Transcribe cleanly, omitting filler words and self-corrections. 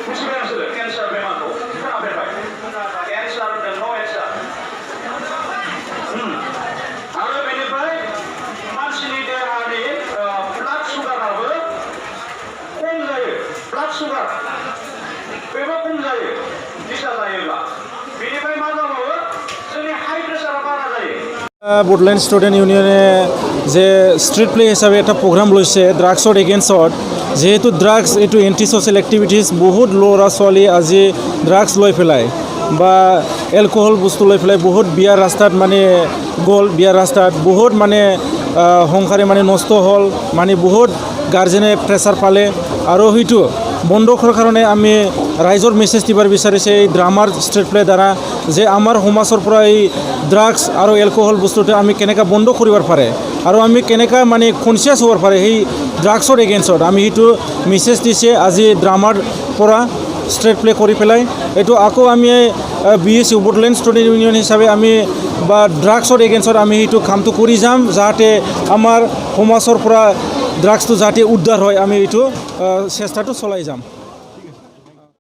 मिथिबाय नोंसोरो केन्सार बेमारखौ खोनाफेरबाय केन्सार होनदों नो केन्सार आरो बेनिफ्राय मानसिनि देहानि ब्लाड सुगाराबो खम जायो ब्लाड सुगार बेबो खम जायो निसा जायोब्ला बेनिफ्राय मा जाबावो जोंनि हाइ प्रेसारा बारा जायो बड'लेण्ड स्टुडेन्ट इउनियने जे स्ट्रीट प्ले हिसाबै এটা প্ৰগ্ৰাম লৈছে ড্ৰাগছৰ এগেইনষ্টত যেহেতু ড্ৰাগছ এইটো এণ্টি ছ'চিয়েল এক্টিভিটিজ বহুত ল'ৰা ছোৱালী আজি ড্ৰাগছ লৈ পেলাই বা এলকহল বস্তু লৈ পেলাই বহুত বিয়াৰ ৰাস্তাত মানে গ'ল বিয়াৰ ৰাস্তাত বহুত মানে সংসাৰে মানে নষ্ট হ'ল মানে বহুত গাৰ্জেনে প্ৰেছাৰ পালে আৰু সেইটো বন্ধ কৰাৰ কাৰণে আমি ৰাইজৰ মেছেজ দিবাৰ বিচাৰিছে এই ড্ৰামাৰ ষ্ট্ৰীট প্লে দ্বাৰা যে আমাৰ সমাজৰ পৰা এই ড্ৰাগছ আৰু এলকহল বস্তুটো আমি কেনেকৈ বন্ধ কৰিব পাৰে আৰু আমি কেনেকৈ মানে কনচিয়াছ হ'ব পাৰে সেই ড্ৰাগছৰ এগেইনষ্টত আমি সেইটো মেছেজ দিছে আজি ড্ৰামাৰ পৰা ষ্ট্ৰীট প্লে কৰি পেলাই এইটো আকৌ আমি BSU বড'লেণ্ড ষ্টুডেণ্ট ইউনিয়ন হিচাপে আমি বা ড্ৰাগছৰ এগেইনষ্টত আমি সেইটো কামটো কৰি যাম যাতে আমাৰ সমাজৰ পৰা ড্ৰাগছটো যাতে উদ্ধাৰ হয় আমি এইটো চেষ্টাটো চলাই যাম